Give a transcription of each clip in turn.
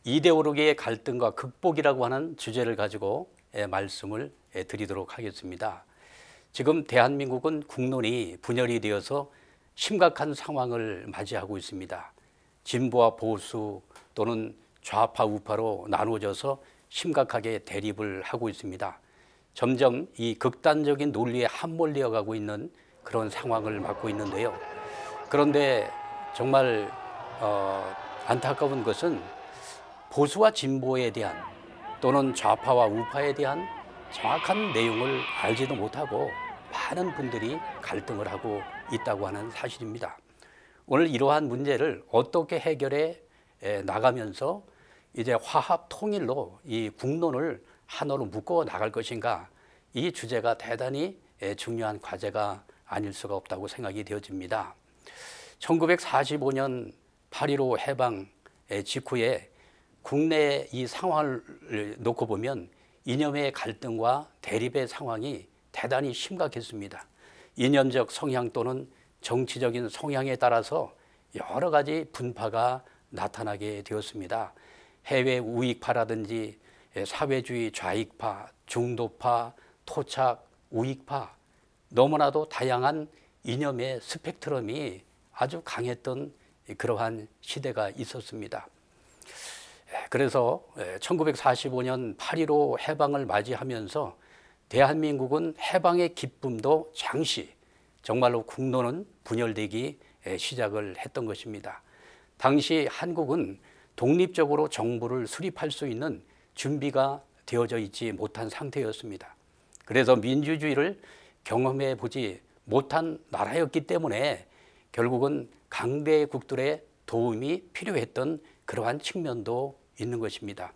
이데올로기의 갈등과 극복이라고 하는 주제를 가지고 말씀을 드리도록 하겠습니다. 지금 대한민국은 국론이 분열이 되어서 심각한 상황을 맞이하고 있습니다. 진보와 보수 또는 좌파 우파로 나누어져서 심각하게 대립을 하고 있습니다. 점점 이 극단적인 논리에 함몰되어 가고 있는 그런 상황을 맞고 있는데요. 그런데 정말 안타까운 것은 보수와 진보에 대한 또는 좌파와 우파에 대한 정확한 내용을 알지도 못하고 많은 분들이 갈등을 하고 있다고 하는 사실입니다. 오늘 이러한 문제를 어떻게 해결해 나가면서 이제 화합 통일로 이 국론을 하나로 묶어 나갈 것인가, 이 주제가 대단히 중요한 과제가 아닐 수가 없다고 생각이 되어집니다. 1945년 8.15 해방 직후에 국내의 이 상황을 놓고 보면 이념의 갈등과 대립의 상황이 대단히 심각했습니다. 이념적 성향 또는 정치적인 성향에 따라서 여러 가지 분파가 나타나게 되었습니다. 해외 우익파라든지 사회주의 좌익파, 중도파, 토착, 우익파, 너무나도 다양한 이념의 스펙트럼이 아주 강했던 그러한 시대가 있었습니다. 그래서 1945년 8.15 해방을 맞이하면서 대한민국은 해방의 기쁨도 잠시 정말로 국론은 분열되기 시작을 했던 것입니다. 당시 한국은 독립적으로 정부를 수립할 수 있는 준비가 되어져 있지 못한 상태였습니다. 그래서 민주주의를 경험해 보지 못한 나라였기 때문에 결국은 강대국들의 도움이 필요했던 그러한 측면도 있는 것입니다.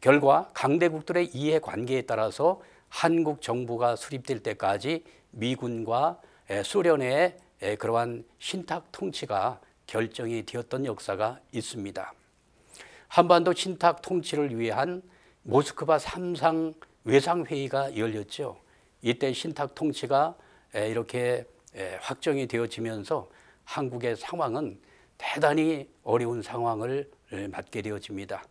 결과 강대국들의 이해관계에 따라서 한국 정부가 수립될 때까지 미군과 소련의 그러한 신탁 통치가 결정이 되었던 역사가 있습니다. 한반도 신탁 통치를 위한 모스크바 3상 외상회의가 열렸죠. 이때 신탁 통치가 이렇게 확정이 되어지면서 한국의 상황은 대단히 어려운 상황을 맞게 되어집니다.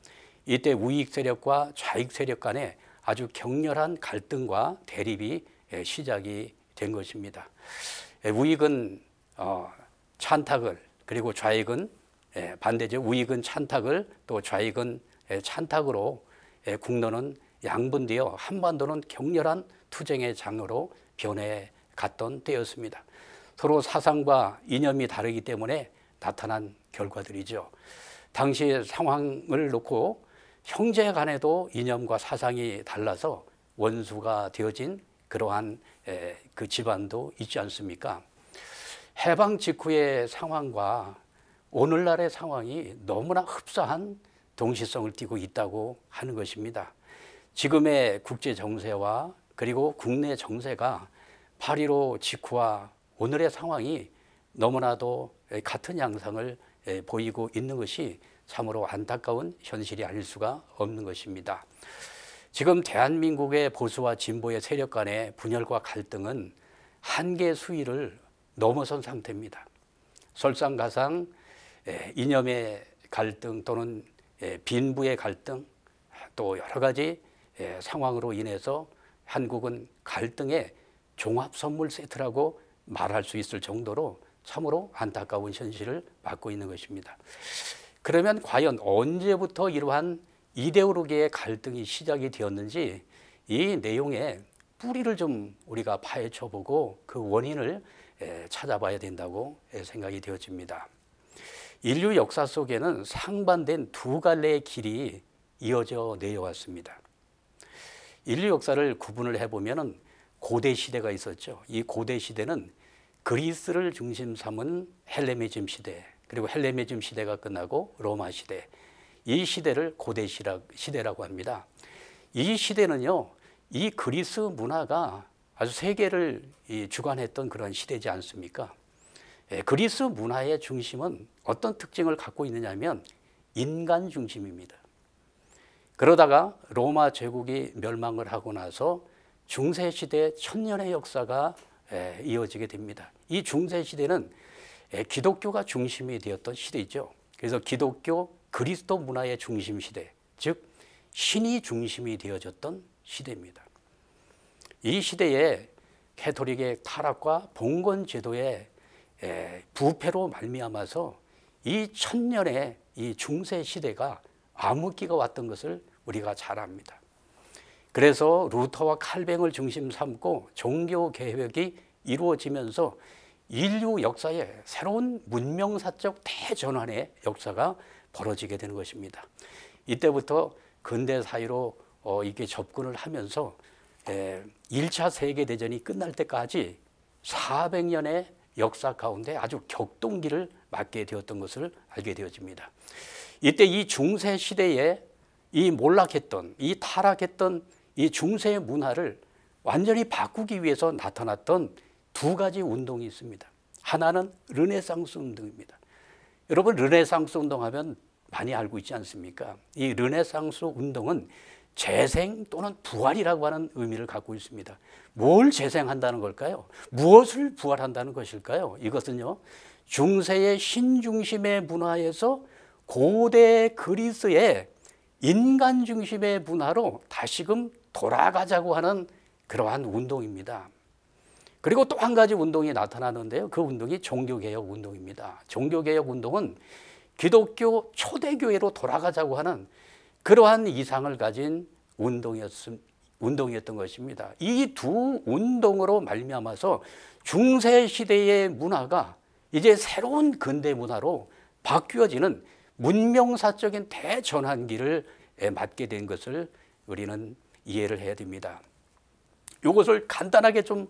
이때 우익 세력과 좌익 세력 간에 아주 격렬한 갈등과 대립이 시작이 된 것입니다. 우익은 찬탁을, 그리고 좌익은 반대죠. 우익은 찬탁을, 또 좌익은 찬탁으로 국론은 양분되어 한반도는 격렬한 투쟁의 장으로 변해 갔던 때였습니다. 서로 사상과 이념이 다르기 때문에 나타난 결과들이죠. 당시 상황을 놓고 형제 간에도 이념과 사상이 달라서 원수가 되어진 그러한 그 집안도 있지 않습니까? 해방 직후의 상황과 오늘날의 상황이 너무나 흡사한 동시성을 띠고 있다고 하는 것입니다. 지금의 국제 정세와 그리고 국내 정세가 8.15 직후와 오늘의 상황이 너무나도 같은 양상을 보이고 있는 것이 참으로 안타까운 현실이 아닐 수가 없는 것입니다. 지금 대한민국의 보수와 진보의 세력 간의 분열과 갈등은 한계 수위를 넘어선 상태입니다. 설상가상 이념의 갈등 또는 빈부의 갈등, 또 여러 가지 상황으로 인해서 한국은 갈등의 종합 선물 세트라고 말할 수 있을 정도로 참으로 안타까운 현실을 맞고 있는 것입니다. 그러면 과연 언제부터 이러한 이데올로기의 갈등이 시작이 되었는지 이 내용의 뿌리를 좀 우리가 파헤쳐 보고 그 원인을 찾아봐야 된다고 생각이 되어집니다. 인류 역사 속에는 상반된 두 갈래의 길이 이어져 내려왔습니다. 인류 역사를 구분을 해보면 고대 시대가 있었죠. 이 고대 시대는 그리스를 중심 삼은 헬레니즘 시대, 그리고 헬레니즘 시대가 끝나고 로마 시대, 이 시대를 고대 시대라고 합니다. 이 시대는요, 이 그리스 문화가 아주 세계를 주관했던 그런 시대지 않습니까? 그리스 문화의 중심은 어떤 특징을 갖고 있느냐면 인간 중심입니다. 그러다가 로마 제국이 멸망을 하고 나서 중세시대 천년의 역사가 이어지게 됩니다. 이 중세시대는 기독교가 중심이 되었던 시대이죠. 그래서 기독교 그리스도 문화의 중심 시대, 즉 신이 중심이 되어졌던 시대입니다. 이 시대에 캐토릭의 타락과 봉건 제도의 부패로 말미암아서 이 천년의 이 중세 시대가 암흑기가 왔던 것을 우리가 잘 압니다. 그래서 루터와 칼뱅을 중심 삼고 종교 개혁이 이루어지면서 인류 역사에 새로운 문명사적 대전환의 역사가 벌어지게 되는 것입니다. 이때부터 근대 사회로 이게 접근을 하면서 1차 세계대전이 끝날 때까지 400년의 역사 가운데 아주 격동기를 맞게 되었던 것을 알게 되어집니다. 이때 이 중세 시대에 이 몰락했던, 이 타락했던 이 중세 문화를 완전히 바꾸기 위해서 나타났던 두 가지 운동이 있습니다. 하나는 르네상스 운동입니다. 여러분, 르네상스 운동하면 많이 알고 있지 않습니까? 이 르네상스 운동은 재생 또는 부활이라고 하는 의미를 갖고 있습니다. 뭘 재생한다는 걸까요? 무엇을 부활한다는 것일까요? 이것은요, 중세의 신중심의 문화에서 고대 그리스의 인간 중심의 문화로 다시금 돌아가자고 하는 그러한 운동입니다. 그리고 또 한 가지 운동이 나타나는데요. 그 운동이 종교개혁 운동입니다. 종교개혁 운동은 기독교 초대교회로 돌아가자고 하는 그러한 이상을 가진 운동이었던 것입니다. 이 두 운동으로 말미암아서 중세 시대의 문화가 이제 새로운 근대 문화로 바뀌어지는 문명사적인 대전환기를 맞게 된 것을 우리는 이해를 해야 됩니다. 이것을 간단하게 좀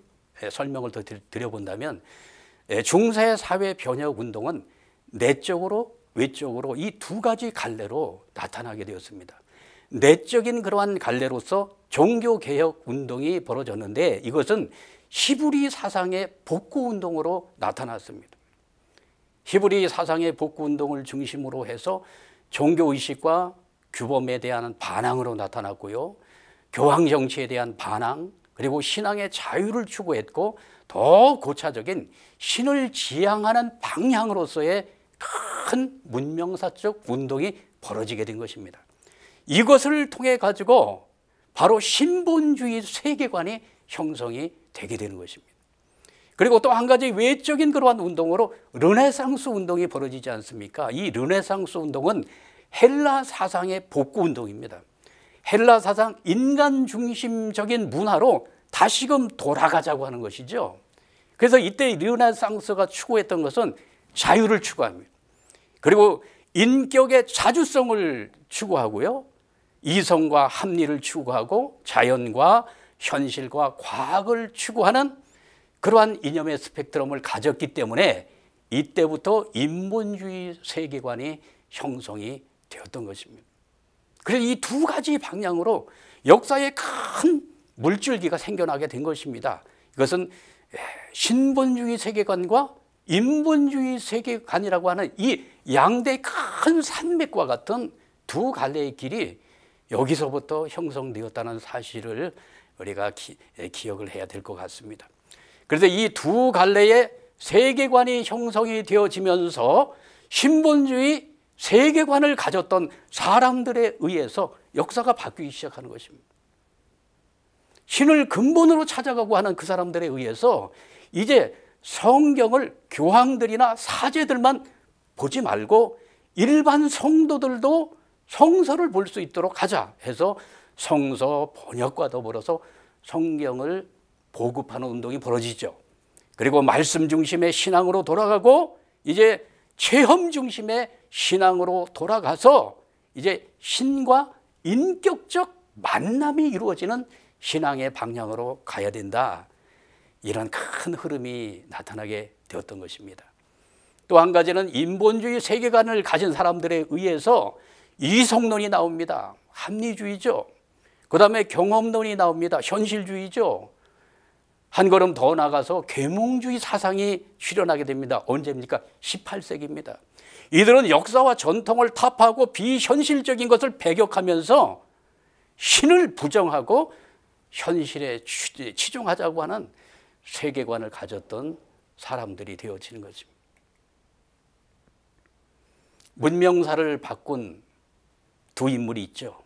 설명을 더 드려본다면, 중세 사회 변혁 운동은 내적으로 외적으로 이 두 가지 갈래로 나타나게 되었습니다. 내적인 그러한 갈래로서 종교개혁 운동이 벌어졌는데, 이것은 히브리 사상의 복구 운동으로 나타났습니다. 히브리 사상의 복구 운동을 중심으로 해서 종교의식과 규범에 대한 반항으로 나타났고요, 교황 정치에 대한 반항, 그리고 신앙의 자유를 추구했고, 더 고차적인 신을 지향하는 방향으로서의 큰 문명사적 운동이 벌어지게 된 것입니다. 이것을 통해 가지고 바로 신본주의 세계관이 형성이 되게 되는 것입니다. 그리고 또 한 가지 외적인 그러한 운동으로 르네상스 운동이 벌어지지 않습니까? 이 르네상스 운동은 헬라 사상의 복구 운동입니다. 헬라 사상 인간 중심적인 문화로 다시금 돌아가자고 하는 것이죠. 그래서 이때 르네상스가 추구했던 것은 자유를 추구합니다. 그리고 인격의 자주성을 추구하고요, 이성과 합리를 추구하고 자연과 현실과 과학을 추구하는 그러한 이념의 스펙트럼을 가졌기 때문에 이때부터 인본주의 세계관이 형성이 되었던 것입니다. 그래서 이 두 가지 방향으로 역사에 큰 물줄기가 생겨나게 된 것입니다. 이것은 신본주의 세계관과 인본주의 세계관이라고 하는 이 양대 큰 산맥과 같은 두 갈래의 길이 여기서부터 형성되었다는 사실을 우리가 기억을 해야 될 것 같습니다. 그래서 이 두 갈래의 세계관이 형성이 되어지면서 신본주의 세계관을 가졌던 사람들에 의해서 역사가 바뀌기 시작하는 것입니다. 신을 근본으로 찾아가고 하는 그 사람들에 의해서 이제 성경을 교황들이나 사제들만 보지 말고 일반 성도들도 성서를 볼 수 있도록 하자 해서 성서 번역과 더불어서 성경을 보급하는 운동이 벌어지죠. 그리고 말씀 중심의 신앙으로 돌아가고 이제 체험 중심의 신앙으로 돌아가서 이제 신과 인격적 만남이 이루어지는 신앙의 방향으로 가야 된다. 이런 큰 흐름이 나타나게 되었던 것입니다. 또 한 가지는 인본주의 세계관을 가진 사람들에 의해서 이성론이 나옵니다. 합리주의죠. 그 다음에 경험론이 나옵니다. 현실주의죠. 한 걸음 더 나가서 계몽주의 사상이 출현하게 됩니다. 언제입니까? 18세기입니다. 이들은 역사와 전통을 타파하고 비현실적인 것을 배격하면서 신을 부정하고 현실에 치중하자고 하는 세계관을 가졌던 사람들이 되어지는 것입니다. 문명사를 바꾼 두 인물이 있죠.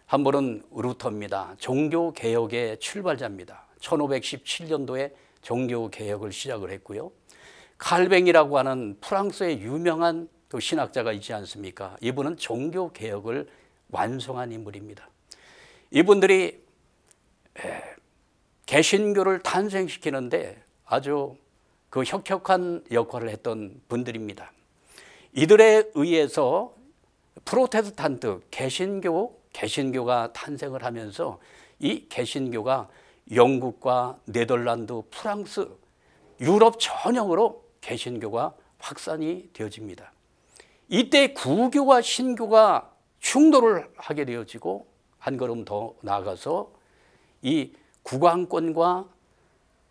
한 분은 루터입니다. 종교개혁의 출발자입니다. 1517년도에 종교개혁을 시작을 했고요. 칼뱅이라고 하는 프랑스의 유명한 또 신학자가 있지 않습니까? 이분은 종교개혁을 완성한 인물입니다. 이분들이 개신교를 탄생시키는데 아주 그 혁혁한 역할을 했던 분들입니다. 이들에 의해서 프로테스탄트 개신교가 탄생을 하면서 이 개신교가 영국과 네덜란드, 프랑스, 유럽 전역으로 개신교가 확산이 되어집니다. 이때 구교와 신교가 충돌을 하게 되어지고 한 걸음 더 나아가서 이 국왕권과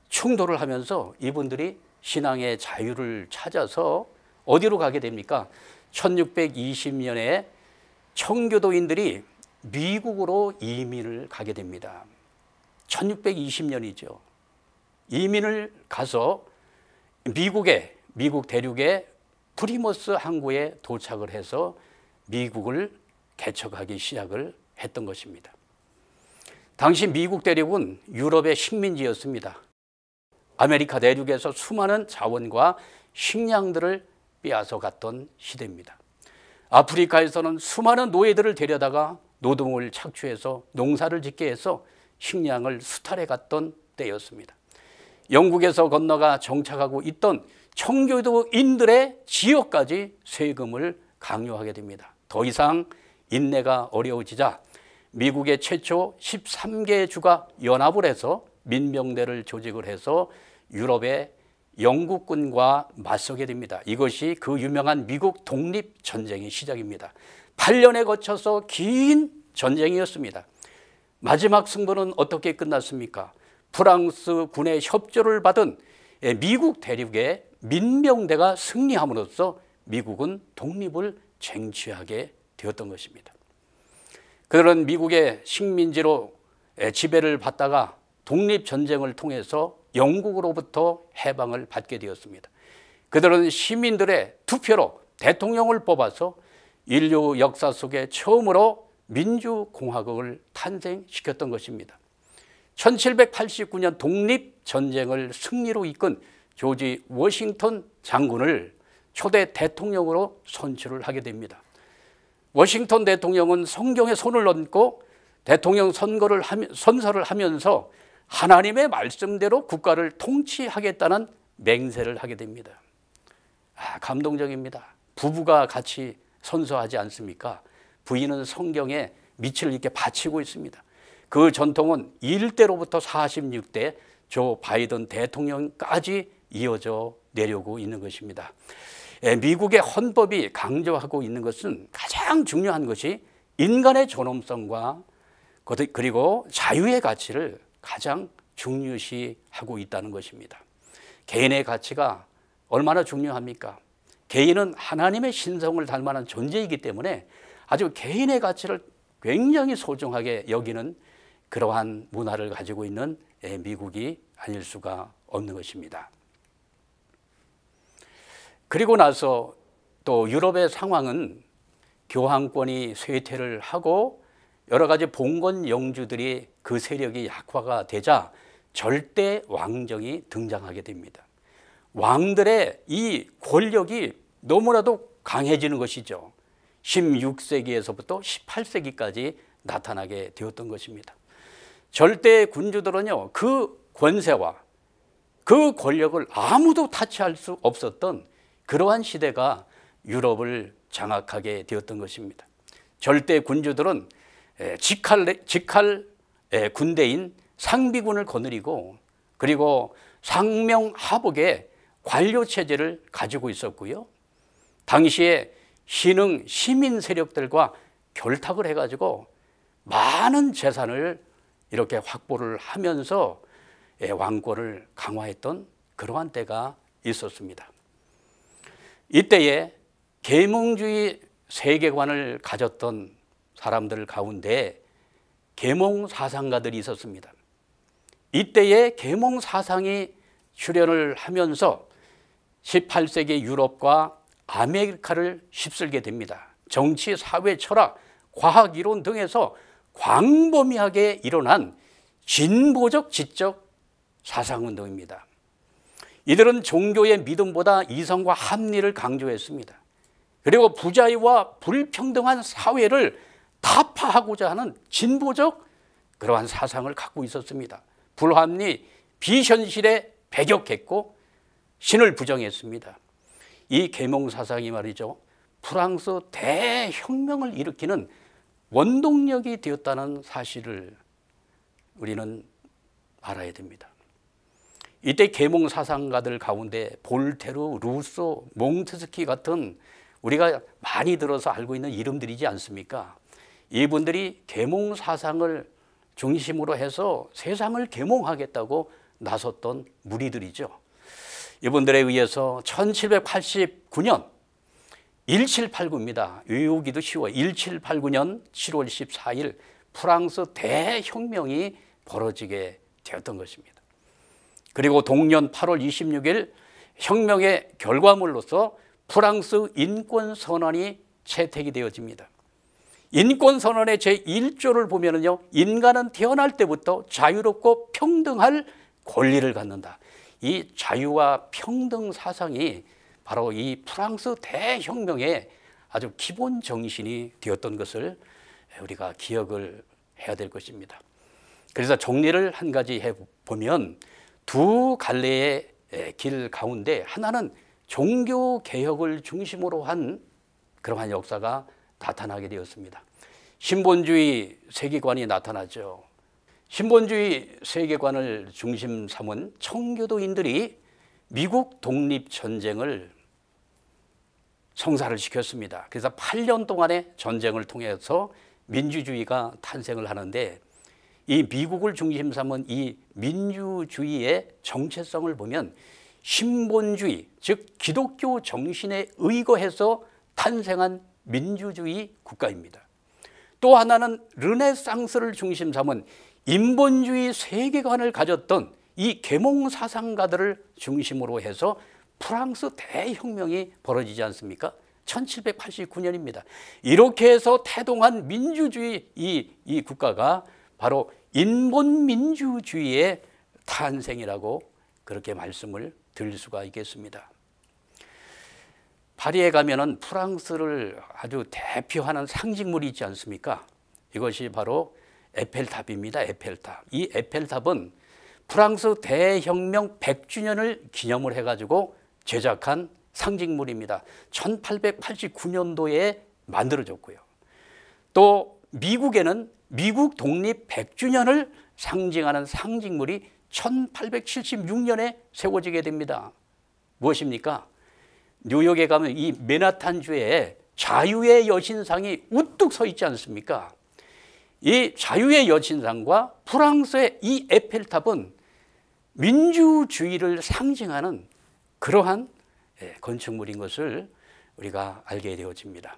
충돌을 하면서 이분들이 신앙의 자유를 찾아서 어디로 가게 됩니까? 1620년에 청교도인들이 미국으로 이민을 가게 됩니다. 1620년이죠. 이민을 가서 미국 대륙의 프리머스 항구에 도착을 해서 미국을 개척하기 시작을 했던 것입니다. 당시 미국 대륙은 유럽의 식민지였습니다. 아메리카 대륙에서 수많은 자원과 식량들을 빼앗아 갔던 시대입니다. 아프리카에서는 수많은 노예들을 데려다가 노동을 착취해서 농사를 짓게 해서 식량을 수탈해 갔던 때였습니다. 영국에서 건너가 정착하고 있던 청교도인들의 지역까지 세금을 강요하게 됩니다. 더 이상 인내가 어려워지자 미국의 최초 13개 주가 연합을 해서 민병대를 조직을 해서 유럽의 영국군과 맞서게 됩니다. 이것이 그 유명한 미국 독립전쟁의 시작입니다. 8년에 거쳐서 긴 전쟁이었습니다. 마지막 승부는 어떻게 끝났습니까? 프랑스 군의 협조를 받은 미국 대륙의 민병대가 승리함으로써 미국은 독립을 쟁취하게 되었던 것입니다. 그들은 미국의 식민지로 지배를 받다가 독립전쟁을 통해서 영국으로부터 해방을 받게 되었습니다. 그들은 시민들의 투표로 대통령을 뽑아서 인류 역사 속에 처음으로 민주공화국을 탄생시켰던 것입니다. 1789년 독립전쟁을 승리로 이끈 조지 워싱턴 장군을 초대 대통령으로 선출을 하게 됩니다. 워싱턴 대통령은 성경에 손을 얹고 대통령 선서를 하면서 하나님의 말씀대로 국가를 통치하겠다는 맹세를 하게 됩니다. 감동적입니다. 부부가 같이 선서하지 않습니까? 부인은 성경에 밑을 이렇게 받치고 있습니다. 그 전통은 1대로부터 46대 조 바이든 대통령까지 이어져 내려오고 있는 것입니다. 미국의 헌법이 강조하고 있는 것은 가장 중요한 것이 인간의 존엄성과 그리고 자유의 가치를 가장 중요시하고 있다는 것입니다. 개인의 가치가 얼마나 중요합니까? 개인은 하나님의 신성을 닮아난 존재이기 때문에 아주 개인의 가치를 굉장히 소중하게 여기는 그러한 문화를 가지고 있는 미국이 아닐 수가 없는 것입니다. 그리고 나서 또 유럽의 상황은 교황권이 쇠퇴를 하고 여러 가지 봉건 영주들이 그 세력이 약화가 되자 절대 왕정이 등장하게 됩니다. 왕들의 이 권력이 너무나도 강해지는 것이죠. 16세기에서부터 18세기까지 나타나게 되었던 것입니다. 절대 군주들은요, 그 권세와 그 권력을 아무도 타치할 수 없었던 그러한 시대가 유럽을 장악하게 되었던 것입니다. 절대 군주들은 직할 군대인 상비군을 거느리고 그리고 상명하복의 관료체제를 가지고 있었고요. 당시에 신흥 시민 세력들과 결탁을 해가지고 많은 재산을 이렇게 확보를 하면서 왕권을 강화했던 그러한 때가 있었습니다. 이때에 계몽주의 세계관을 가졌던 사람들 가운데 계몽 사상가들이 있었습니다. 이때에 계몽 사상이 출현을 하면서 18세기 유럽과 아메리카를 휩쓸게 됩니다. 정치, 사회, 철학, 과학 이론 등에서 광범위하게 일어난 진보적 지적 사상운동입니다. 이들은 종교의 믿음보다 이성과 합리를 강조했습니다. 그리고 부자유와 불평등한 사회를 타파하고자 하는 진보적 그러한 사상을 갖고 있었습니다. 불합리, 비현실에 배격했고 신을 부정했습니다. 이 계몽 사상이 말이죠, 프랑스 대혁명을 일으키는 원동력이 되었다는 사실을 우리는 알아야 됩니다. 이때 계몽 사상가들 가운데 볼테르, 루소, 몽테스키 같은 우리가 많이 들어서 알고 있는 이름들이지 않습니까? 이분들이 계몽 사상을 중심으로 해서 세상을 계몽하겠다고 나섰던 무리들이죠. 이분들에 의해서 1789년 1789입니다. 외우기도 쉬워요. 1789년 7월 14일 프랑스 대혁명이 벌어지게 되었던 것입니다. 그리고 동년 8월 26일 혁명의 결과물로서 프랑스 인권선언이 채택이 되어집니다. 인권선언의 제1조를 보면요, 인간은 태어날 때부터 자유롭고 평등할 권리를 갖는다. 이 자유와 평등 사상이 바로 이 프랑스 대혁명의 아주 기본 정신이 되었던 것을 우리가 기억을 해야 될 것입니다. 그래서 정리를 한 가지 해보면 두 갈래의 길 가운데 하나는 종교 개혁을 중심으로 한 그러한 역사가 나타나게 되었습니다. 신본주의 세계관이 나타나죠. 신본주의 세계관을 중심 삼은 청교도인들이 미국 독립전쟁을 성사를 시켰습니다. 그래서 8년 동안의 전쟁을 통해서 민주주의가 탄생을 하는데, 이 미국을 중심 삼은 이 민주주의의 정체성을 보면 신본주의, 즉 기독교 정신에 의거해서 탄생한 민주주의 국가입니다. 또 하나는 르네상스를 중심 삼은 인본주의 세계관을 가졌던 이 계몽 사상가들을 중심으로 해서 프랑스 대혁명이 벌어지지 않습니까? 1789년입니다. 이렇게 해서 태동한 민주주의 이 국가가 바로 인본민주주의의 탄생이라고 그렇게 말씀을 드릴 수가 있겠습니다. 파리에 가면은 프랑스를 아주 대표하는 상징물이 있지 않습니까? 이것이 바로 에펠탑입니다. 에펠탑. 이 에펠탑은 프랑스 대혁명 100주년을 기념을 해가지고 제작한 상징물입니다. 1889년도에 만들어졌고요. 또 미국에는 미국 독립 100주년을 상징하는 상징물이 1876년에 세워지게 됩니다. 무엇입니까? 뉴욕에 가면 이 맨하탄주에 자유의 여신상이 우뚝 서 있지 않습니까? 이 자유의 여신상과 프랑스의 이 에펠탑은 민주주의를 상징하는 그러한 건축물인 것을 우리가 알게 되어집니다.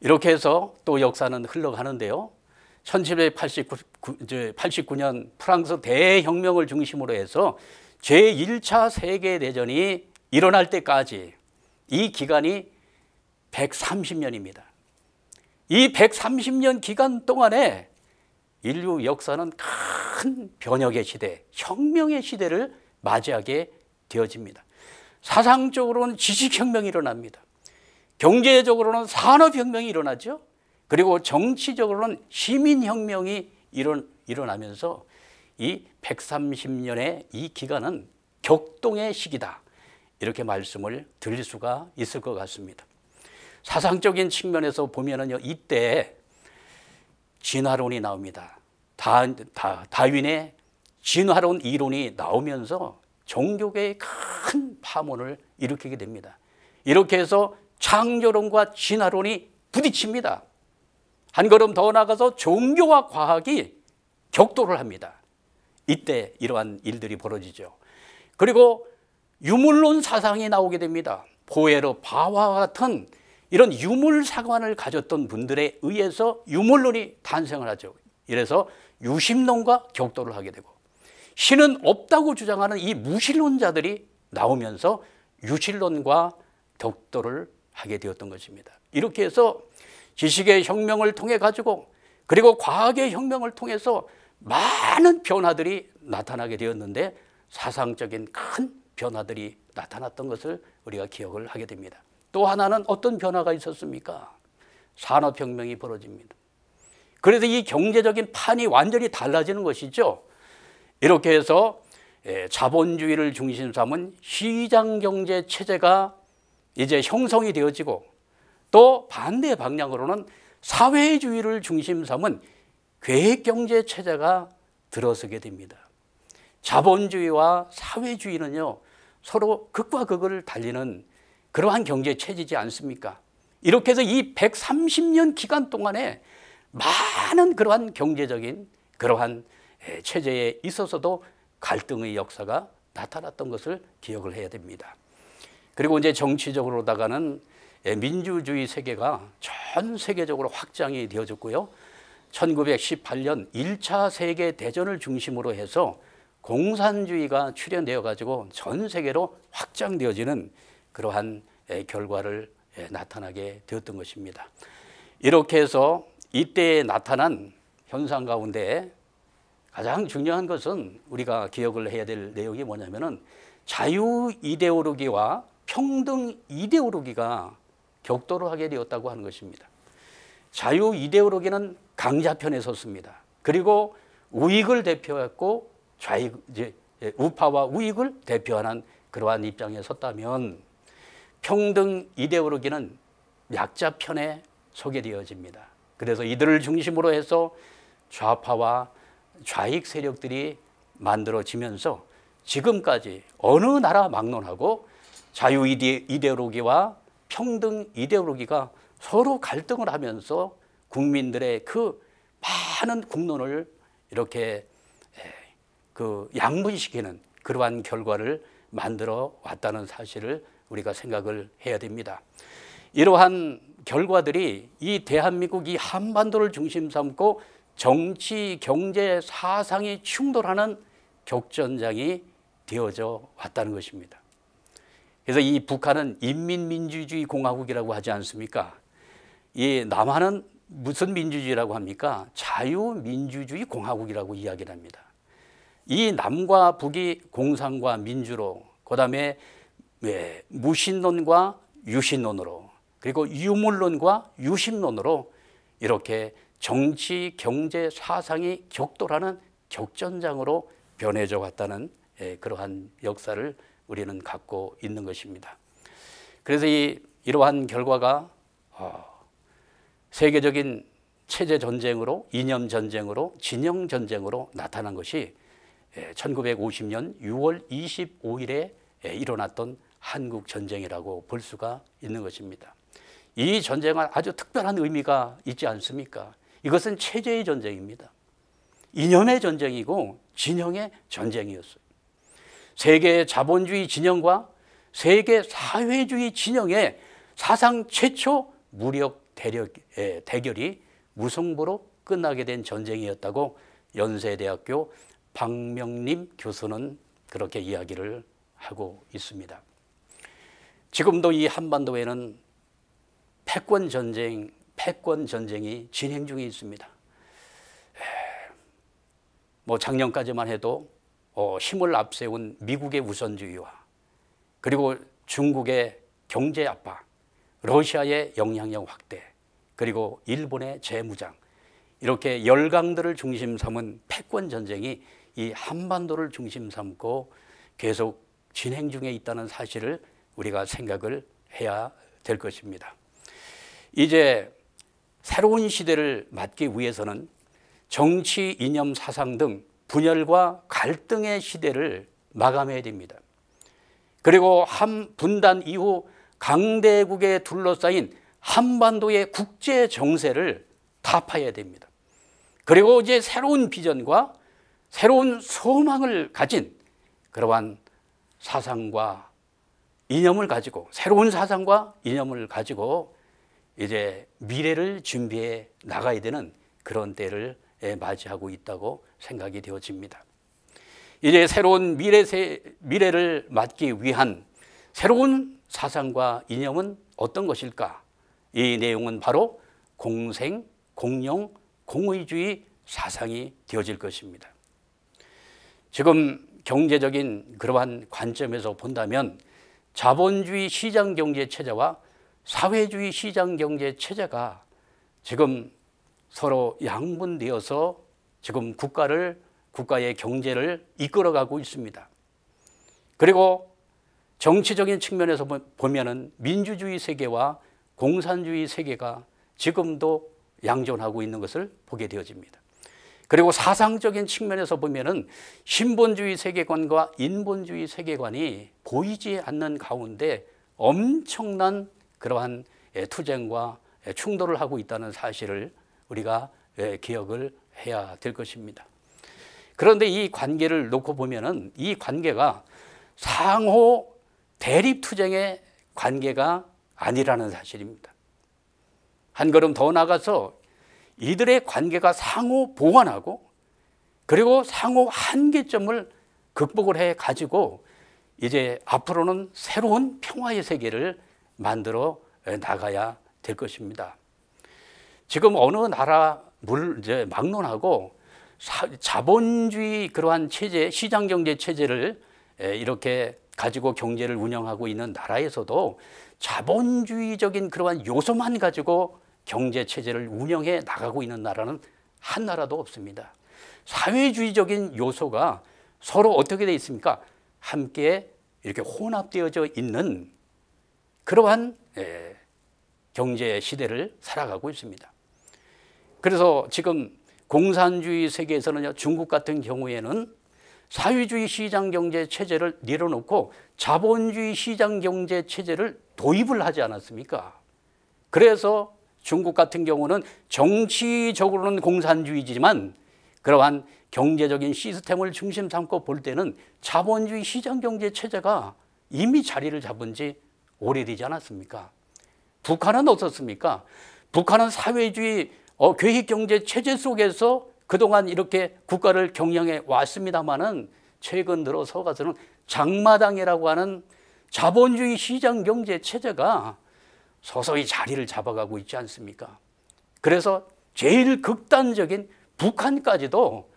이렇게 해서 또 역사는 흘러가는데요. 1789년 프랑스 대혁명을 중심으로 해서 제1차 세계대전이 일어날 때까지 이 기간이 130년입니다. 이 130년 기간 동안에 인류 역사는 큰 변혁의 시대, 혁명의 시대를 맞이하게 되어집니다. 사상적으로는 지식혁명이 일어납니다. 경제적으로는 산업혁명이 일어나죠. 그리고 정치적으로는 시민혁명이 일어나면서 이 130년의 이 기간은 격동의 시기다, 이렇게 말씀을 드릴 수가 있을 것 같습니다. 사상적인 측면에서 보면은요, 이때 진화론이 나옵니다. 다윈의 진화론 이론이 나오면서 종교계의 큰 파문을 일으키게 됩니다. 이렇게 해서 창조론과 진화론이 부딪힙니다. 한 걸음 더 나가서 종교와 과학이 격돌을 합니다. 이때 이러한 일들이 벌어지죠. 그리고 유물론 사상이 나오게 됩니다. 포에르, 바와 같은 이런 유물 사관을 가졌던 분들에 의해서 유물론이 탄생을 하죠. 이래서 유심론과 격돌을 하게 되고, 신은 없다고 주장하는 이 무신론자들이 나오면서 유신론과 격돌을 하게 되었던 것입니다. 이렇게 해서 지식의 혁명을 통해 가지고 그리고 과학의 혁명을 통해서 많은 변화들이 나타나게 되었는데 사상적인 큰 변화들이 나타났던 것을 우리가 기억을 하게 됩니다. 또 하나는 어떤 변화가 있었습니까? 산업혁명이 벌어집니다. 그래서 이 경제적인 판이 완전히 달라지는 것이죠. 이렇게 해서 자본주의를 중심 삼은 시장경제 체제가 이제 형성이 되어지고 또 반대 방향으로는 사회주의를 중심 삼은 계획경제 체제가 들어서게 됩니다. 자본주의와 사회주의는요, 서로 극과 극을 달리는 그러한 경제 체제이지 않습니까? 이렇게 해서 이 130년 기간 동안에 많은 그러한 경제적인 그러한 체제에 있어서도 갈등의 역사가 나타났던 것을 기억을 해야 됩니다. 그리고 이제 정치적으로다가는 민주주의 세계가 전 세계적으로 확장이 되어졌고요. 1918년 1차 세계대전을 중심으로 해서 공산주의가 출현되어 가지고 전 세계로 확장되어지는 그러한 결과를 나타나게 되었던 것입니다. 이렇게 해서 이때에 나타난 현상 가운데 가장 중요한 것은 우리가 기억을 해야 될 내용이 뭐냐면은 자유 이데올로기와 평등 이데올로기가 격돌을 하게 되었다고 하는 것입니다. 자유 이데올로기는 강자편에 섰습니다. 그리고 우익을 대표했고 우파와 우익을 대표하는 그러한 입장에 섰다면 평등 이데올로기는 약자편에 서게 되어집니다. 그래서 이들을 중심으로 해서 좌파와 좌익 세력들이 만들어지면서 지금까지 어느 나라 막론하고 자유 이데올로기와 평등 이데올로기가 서로 갈등을 하면서 국민들의 그 많은 국론을 이렇게 양분시키는 그러한 결과를 만들어 왔다는 사실을 우리가 생각을 해야 됩니다. 이러한 결과들이 이 대한민국 이 한반도를 중심 삼고 정치, 경제, 사상이 충돌하는 격전장이 되어져 왔다는 것입니다. 그래서 이 북한은 인민민주주의 공화국이라고 하지 않습니까? 이 남한은 무슨 민주주의라고 합니까? 자유민주주의 공화국이라고 이야기를 합니다. 이 남과 북이 공산과 민주로, 그 다음에 무신론과 유신론으로, 그리고 유물론과 유심론으로 이렇게 정치, 경제, 사상이 격돌하는 격전장으로 변해져 왔다는 그러한 역사를 우리는 갖고 있는 것입니다. 그래서 이러한 결과가 세계적인 체제 전쟁으로, 이념 전쟁으로, 진영 전쟁으로 나타난 것이 1950년 6월 25일에 일어났던 한국 전쟁이라고 볼 수가 있는 것입니다. 이 전쟁은 아주 특별한 의미가 있지 않습니까? 이것은 체제의 전쟁입니다. 이념의 전쟁이고 진영의 전쟁이었어요. 세계 자본주의 진영과 세계 사회주의 진영의 사상 최초 무력 대결이 무승부로 끝나게 된 전쟁이었다고 연세대학교 박명림 교수는 그렇게 이야기를 하고 있습니다. 지금도 이 한반도에는 패권 전쟁이 진행 중에 있습니다. 작년까지만 해도 힘을 앞세운 미국의 우선주의와 그리고 중국의 경제 압박, 러시아의 영향력 확대, 그리고 일본의 재무장, 이렇게 열강들을 중심 삼은 패권 전쟁이 이 한반도를 중심 삼고 계속 진행 중에 있다는 사실을 우리가 생각을 해야 될 것입니다. 이제 새로운 시대를 맞기 위해서는 정치, 이념, 사상 등 분열과 갈등의 시대를 마감해야 됩니다. 그리고 분단 이후 강대국에 둘러싸인 한반도의 국제 정세를 타파해야 됩니다. 그리고 이제 새로운 비전과 새로운 소망을 가진 그러한 사상과 이념을 가지고, 새로운 사상과 이념을 가지고 이제 미래를 준비해 나가야 되는 그런 때를 맞이하고 있다고 생각이 되어집니다. 이제 새로운 미래를 맞기 위한 새로운 사상과 이념은 어떤 것일까? 이 내용은 바로 공생, 공영, 공의주의 사상이 되어질 것입니다. 지금 경제적인 그러한 관점에서 본다면 자본주의 시장경제 체제와 사회주의 시장경제 체제가 지금 서로 양분되어서 지금 국가의 경제를 이끌어가고 있습니다. 그리고 정치적인 측면에서 보면은 민주주의 세계와 공산주의 세계가 지금도 양존하고 있는 것을 보게 되어집니다. 그리고 사상적인 측면에서 보면은 신본주의 세계관과 인본주의 세계관이 보이지 않는 가운데 엄청난 그러한 투쟁과 충돌을 하고 있다는 사실을 우리가 기억을 해야 될 것입니다. 그런데 이 관계를 놓고 보면은 이 관계가 상호 대립 투쟁의 관계가 아니라는 사실입니다. 한 걸음 더 나가서 이들의 관계가 상호 보완하고 그리고 상호 한계점을 극복을 해 가지고 이제 앞으로는 새로운 평화의 세계를 만들어 나가야 될 것입니다. 지금 어느 나라 이제 막론하고 자본주의 그러한 체제, 시장경제 체제를 이렇게 가지고 경제를 운영하고 있는 나라에서도 자본주의적인 그러한 요소만 가지고 경제 체제를 운영해 나가고 있는 나라는 한 나라도 없습니다. 사회주의적인 요소가 서로 어떻게 되어 있습니까? 함께 이렇게 혼합되어져 있는 그러한 경제 시대를 살아가고 있습니다. 그래서 지금 공산주의 세계에서는 중국 같은 경우에는 사회주의 시장경제 체제를 내려놓고 자본주의 시장경제 체제를 도입을 하지 않았습니까? 그래서 중국 같은 경우는 정치적으로는 공산주의지만 그러한 경제적인 시스템을 중심 삼고 볼 때는 자본주의 시장경제 체제가 이미 자리를 잡은 지 오래되지 않았습니까? 북한은 어떻습니까? 북한은 사회주의 계획경제 체제 속에서 그동안 이렇게 국가를 경영해 왔습니다마는 최근 들어서 가서는 장마당이라고 하는 자본주의 시장경제 체제가 서서히 자리를 잡아가고 있지 않습니까? 그래서 제일 극단적인 북한까지도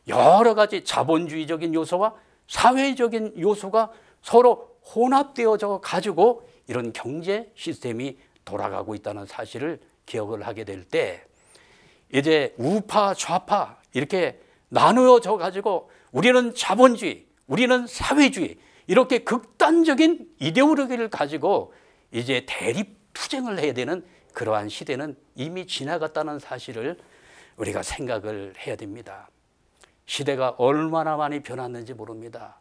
여러 가지 자본주의적인 요소와 사회적인 요소가 서로 혼합되어져 가지고 이런 경제 시스템이 돌아가고 있다는 사실을 기억을 하게 될 때 이제 우파 좌파 이렇게 나누어져 가지고 우리는 자본주의, 우리는 사회주의 이렇게 극단적인 이데올로기를 가지고 이제 대립 투쟁을 해야 되는 그러한 시대는 이미 지나갔다는 사실을 우리가 생각을 해야 됩니다. 시대가 얼마나 많이 변했는지 모릅니다.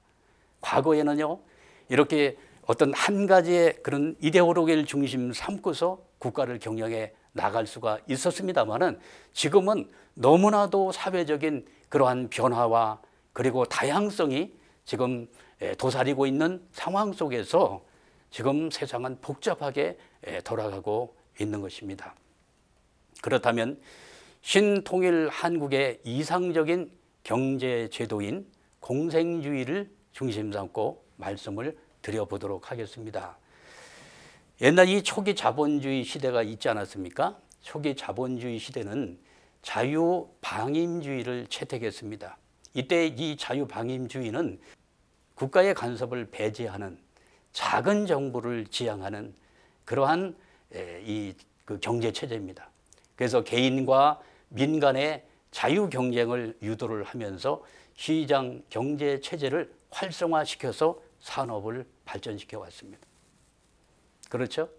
과거에는요 이렇게 어떤 한 가지의 그런 이데올로기를 중심 삼고서 국가를 경영해 나갈 수가 있었습니다만은 지금은 너무나도 사회적인 그러한 변화와 그리고 다양성이 지금 도사리고 있는 상황 속에서 지금 세상은 복잡하게 돌아가고 있는 것입니다. 그렇다면 신통일 한국의 이상적인 경제 제도인 공생주의를 중심 삼고 말씀을 드려보도록 하겠습니다. 옛날 이 초기 자본주의 시대가 있지 않았습니까? 초기 자본주의 시대는 자유방임주의를 채택했습니다. 이때 이 자유방임주의는 국가의 간섭을 배제하는 작은 정부를 지향하는 그러한 그 경제 체제입니다. 그래서 개인과 민간의 자유 경쟁을 유도를 하면서 시장 경제 체제를 활성화시켜서 산업을 발전시켜 왔습니다. 그렇죠?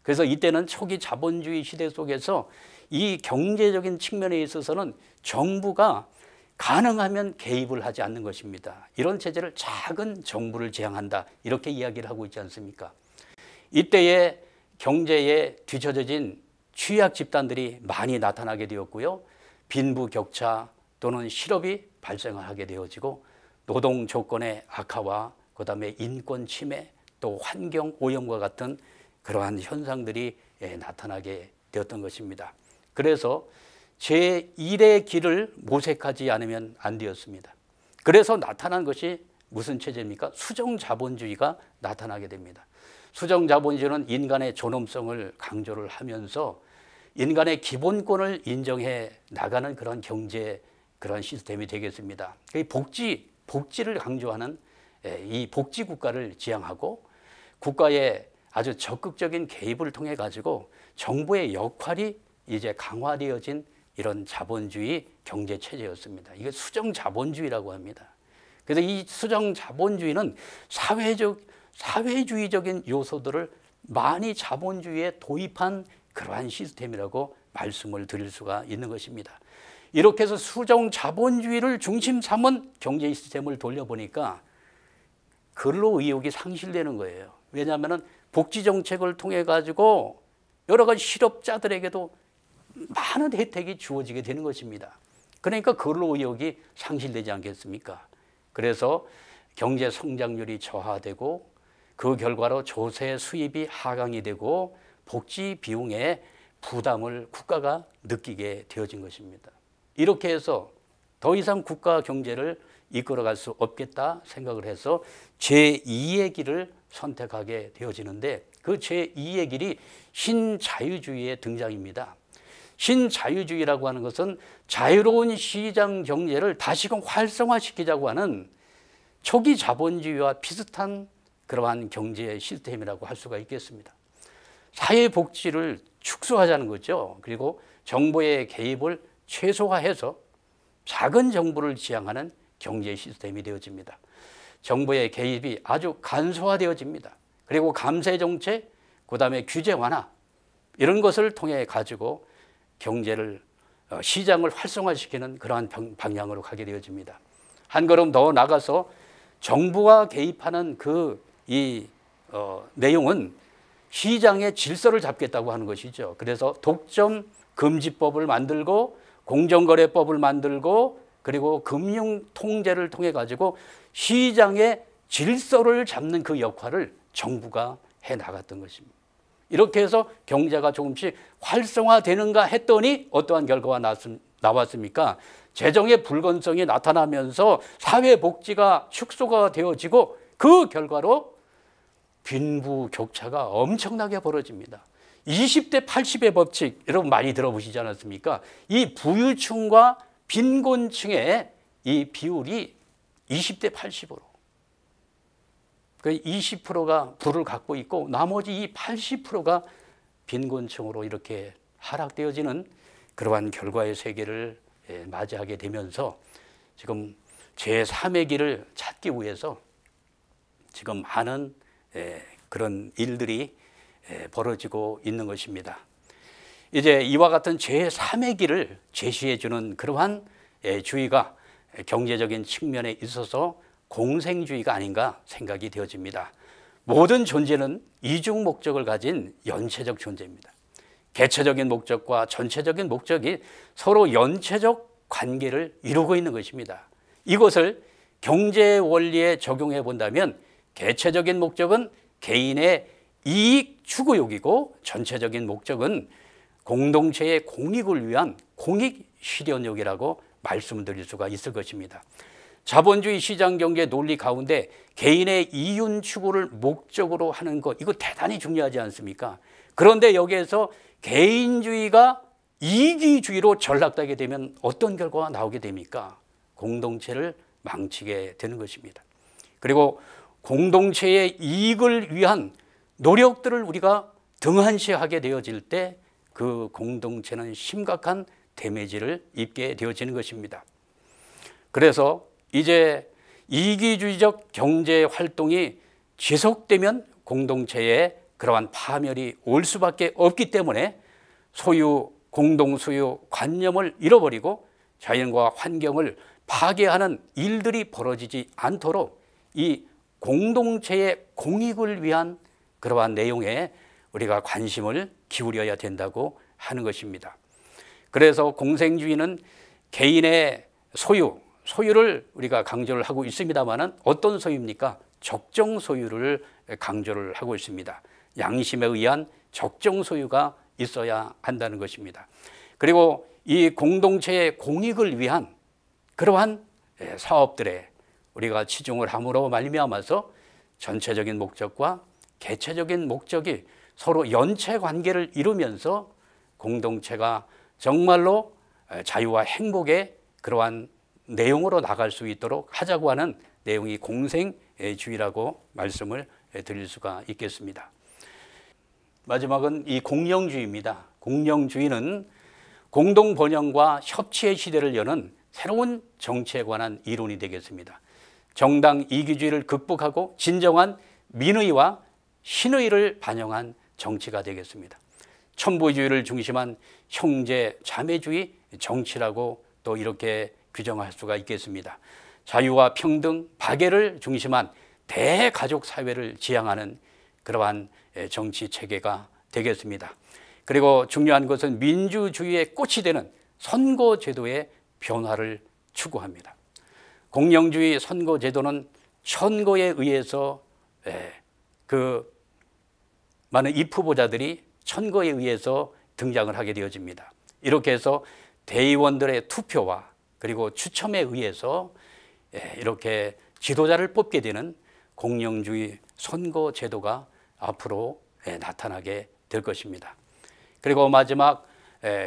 그래서 이때는 초기 자본주의 시대 속에서 이 경제적인 측면에 있어서는 정부가 가능하면 개입을 하지 않는 것입니다. 이런 체제를 작은 정부를 지향한다 이렇게 이야기를 하고 있지 않습니까? 이때의 경제에 뒤처져진 취약 집단들이 많이 나타나게 되었고요. 빈부격차 또는 실업이 발생하게 되어지고 노동 조건의 악화와 그다음에 인권 침해 또 환경 오염과 같은 그러한 현상들이 나타나게 되었던 것입니다. 그래서 제1의 길을 모색하지 않으면 안 되었습니다. 그래서 나타난 것이 무슨 체제입니까? 수정자본주의가 나타나게 됩니다. 수정자본주의는 인간의 존엄성을 강조를 하면서 인간의 기본권을 인정해 나가는 그런 경제 그런 시스템이 되겠습니다. 복지를 강조하는 이 복지 국가를 지향하고 국가의 아주 적극적인 개입을 통해 가지고 정부의 역할이 이제 강화되어진 이런 자본주의 경제 체제였습니다. 이게 수정 자본주의라고 합니다. 그래서 이 수정 자본주의는 사회주의적인 요소들을 많이 자본주의에 도입한 그러한 시스템이라고 말씀을 드릴 수가 있는 것입니다. 이렇게 해서 수정 자본주의를 중심 삼은 경제 시스템을 돌려보니까 근로의욕이 상실되는 거예요. 왜냐하면 복지 정책을 통해 가지고 여러 가지 실업자들에게도 많은 혜택이 주어지게 되는 것입니다. 그러니까 근로의욕이 상실되지 않겠습니까? 그래서 경제 성장률이 저하되고 그 결과로 조세 수입이 하강이 되고 복지 비용의 부담을 국가가 느끼게 되어진 것입니다. 이렇게 해서 더 이상 국가 경제를 이끌어갈 수 없겠다 생각을 해서 제2의 길을 선택하게 되어지는데 그 제2의 길이 신자유주의의 등장입니다. 신자유주의라고 하는 것은 자유로운 시장 경제를 다시금 활성화시키자고 하는 초기 자본주의와 비슷한 그러한 경제 시스템이라고 할 수가 있겠습니다. 사회복지를 축소하자는 거죠. 그리고 정부의 개입을 최소화해서 작은 정부를 지향하는 경제 시스템이 되어집니다. 정부의 개입이 아주 간소화되어집니다. 그리고 감세 정책, 그다음에 규제 완화 이런 것을 통해 가지고 경제를 시장을 활성화시키는 그러한 방향으로 가게 되어집니다. 한 걸음 더 나가서 정부가 개입하는 내용은 시장의 질서를 잡겠다고 하는 것이죠. 그래서 독점 금지법을 만들고 공정거래법을 만들고 그리고 금융 통제를 통해 가지고 시장의 질서를 잡는 그 역할을 정부가 해 나갔던 것입니다. 이렇게 해서 경제가 조금씩 활성화되는가 했더니 어떠한 결과가 나왔습니까? 재정의 불건성이 나타나면서 사회복지가 축소가 되어지고 그 결과로 빈부격차가 엄청나게 벌어집니다. 20대 80의 법칙 여러분 많이 들어보시지 않았습니까? 이 부유층과 빈곤층의 이 비율이 20대 80으로 그 20%가 부를 갖고 있고 나머지 이 80%가 빈곤층으로 이렇게 하락되어지는 그러한 결과의 세계를 맞이하게 되면서 지금 제3의 길을 찾기 위해서 지금 많은 그런 일들이 벌어지고 있는 것입니다. 이제 이와 같은 제3의 길을 제시해 주는 그러한 주의가 경제적인 측면에 있어서 공생주의가 아닌가 생각이 되어집니다. 모든 존재는 이중 목적을 가진 연체적 존재입니다. 개체적인 목적과 전체적인 목적이 서로 연체적 관계를 이루고 있는 것입니다. 이것을 경제 원리에 적용해 본다면 개체적인 목적은 개인의 이익 추구욕이고 전체적인 목적은 공동체의 공익을 위한 공익 실현욕이라고 말씀드릴 수가 있을 것입니다. 자본주의 시장경제 논리 가운데 개인의 이윤 추구를 목적으로 하는 것 이거 대단히 중요하지 않습니까? 그런데 여기에서 개인주의가 이기주의로 전락되게 되면 어떤 결과가 나오게 됩니까? 공동체를 망치게 되는 것입니다. 그리고 공동체의 이익을 위한 노력들을 우리가 등한시하게 되어질 때 그 공동체는 심각한 데미지를 입게 되어지는 것입니다. 그래서 이제 이기주의적 경제 활동이 지속되면 공동체에 그러한 파멸이 올 수밖에 없기 때문에 소유, 공동소유 관념을 잃어버리고 자연과 환경을 파괴하는 일들이 벌어지지 않도록 이 공동체의 공익을 위한 그러한 내용에 우리가 관심을 기울여야 된다고 하는 것입니다. 그래서 공생주의는 개인의 소유를 우리가 강조를 하고 있습니다만 어떤 소유입니까? 적정 소유를 강조를 하고 있습니다. 양심에 의한 적정 소유가 있어야 한다는 것입니다. 그리고 이 공동체의 공익을 위한 그러한 사업들에 우리가 치중을 함으로 말미암아서 전체적인 목적과 개체적인 목적이 서로 연체 관계를 이루면서 공동체가 정말로 자유와 행복의 그러한 내용으로 나갈 수 있도록 하자고 하는 내용이 공생주의라고 말씀을 드릴 수가 있겠습니다. 마지막은 이 공영주의입니다. 공영주의는 공동 번영과 협치의 시대를 여는 새로운 정치에 관한 이론이 되겠습니다. 정당 이기주의를 극복하고 진정한 민의와 신의를 반영한 정치가 되겠습니다. 천부주의를 중심한 형제 자매주의 정치라고 또 이렇게 규정할 수가 있겠습니다. 자유와 평등, 박애를 중심한 대가족 사회를 지향하는 그러한 정치 체계가 되겠습니다. 그리고 중요한 것은 민주주의의 꽃이 되는 선거제도의 변화를 추구합니다. 공영주의 선거제도는 선거에 의해서 그 많은 입후보자들이 선거에 의해서 등장을 하게 되어집니다. 이렇게 해서 대의원들의 투표와 그리고 추첨에 의해서 이렇게 지도자를 뽑게 되는 공영주의 선거제도가 앞으로 나타나게 될 것입니다. 그리고 마지막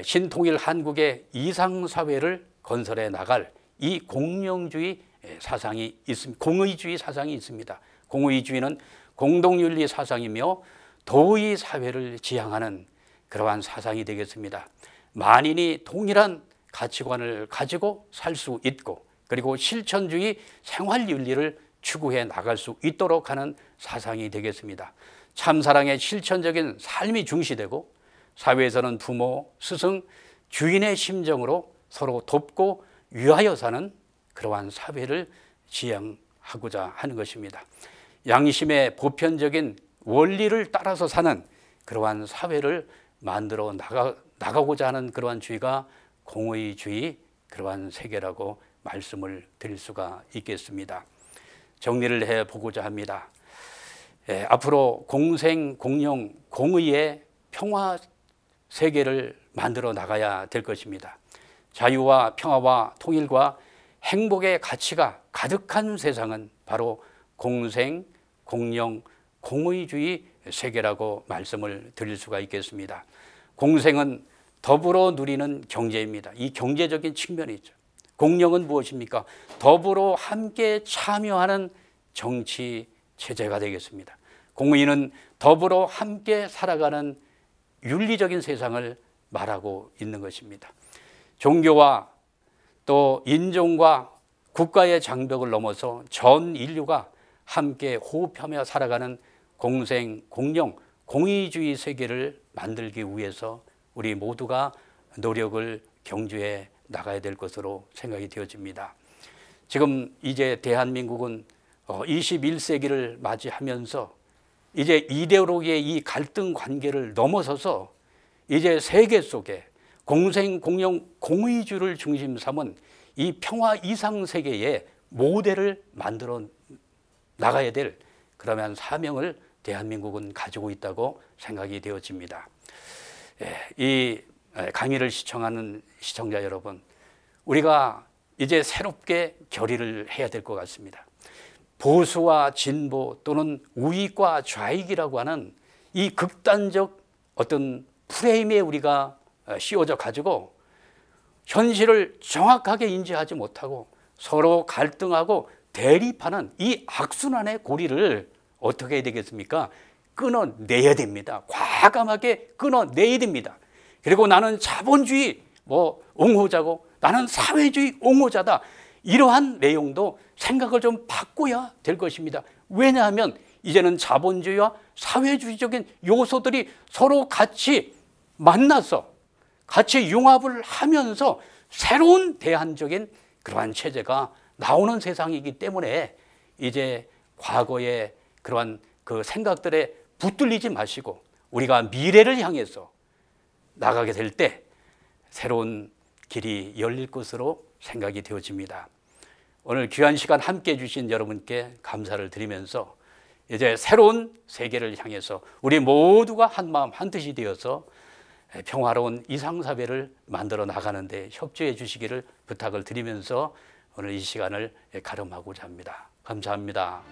신통일 한국의 이상사회를 건설해 나갈 이 공영주의 사상이 있습니다. 공의주의 사상이 있습니다. 공의주의는 공동윤리 사상이며 도의 사회를 지향하는 그러한 사상이 되겠습니다. 만인이 동일한 가치관을 가지고 살 수 있고 그리고 실천주의 생활윤리를 추구해 나갈 수 있도록 하는 사상이 되겠습니다. 참사랑의 실천적인 삶이 중시되고 사회에서는 부모, 스승, 주인의 심정으로 서로 돕고 위하여 사는 그러한 사회를 지향하고자 하는 것입니다. 양심의 보편적인 원리를 따라서 사는 그러한 사회를 만들어 나가고자 하는 그러한 주의가 공의주의 그러한 세계라고 말씀을 드릴 수가 있겠습니다. 정리를 해보고자 합니다. 앞으로 공생, 공영, 공의의 평화 세계를 만들어 나가야 될 것입니다. 자유와 평화와 통일과 행복의 가치가 가득한 세상은 바로 공생, 공영, 공의주의 세계라고 말씀을 드릴 수가 있겠습니다. 공생은 더불어 누리는 경제입니다. 이 경제적인 측면이 있죠. 공영은 무엇입니까? 더불어 함께 참여하는 정치 체제가 되겠습니다. 공의는 더불어 함께 살아가는 윤리적인 세상을 말하고 있는 것입니다. 종교와 또 인종과 국가의 장벽을 넘어서 전 인류가 함께 호흡하며 살아가는 공생, 공영, 공의주의 세계를 만들기 위해서 우리 모두가 노력을 경주해 나가야 될 것으로 생각이 되어집니다. 지금 이제 대한민국은 21세기를 맞이하면서 이제 이데올로기의 이 갈등 관계를 넘어서서 이제 세계 속에 공생, 공영, 공의주의를 중심 삼은 이 평화 이상 세계의 모델을 만들어 나가야 될 그러한 사명을 대한민국은 가지고 있다고 생각이 되어집니다. 이 강의를 시청하는 시청자 여러분, 우리가 이제 새롭게 결의를 해야 될 것 같습니다. 보수와 진보 또는 우익과 좌익이라고 하는 이 극단적 어떤 프레임에 우리가 씌워져 가지고 현실을 정확하게 인지하지 못하고 서로 갈등하고 대립하는 이 악순환의 고리를 어떻게 해야 되겠습니까? 끊어내야 됩니다. 과감하게 끊어내야 됩니다. 그리고 나는 자본주의 옹호자고 나는 사회주의 옹호자다. 이러한 내용도 생각을 좀 바꿔야 될 것입니다. 왜냐하면 이제는 자본주의와 사회주의적인 요소들이 서로 같이 만나서 같이 융합을 하면서 새로운 대안적인 그러한 체제가 나오는 세상이기 때문에 이제 과거의 그러한 그 생각들에 붙들리지 마시고 우리가 미래를 향해서 나가게 될 때 새로운 길이 열릴 것으로 생각이 되어집니다. 오늘 귀한 시간 함께해 주신 여러분께 감사를 드리면서 이제 새로운 세계를 향해서 우리 모두가 한마음 한뜻이 되어서 평화로운 이상사회를 만들어 나가는 데 협조해 주시기를 부탁을 드리면서 오늘 이 시간을 가름하고자 합니다. 감사합니다.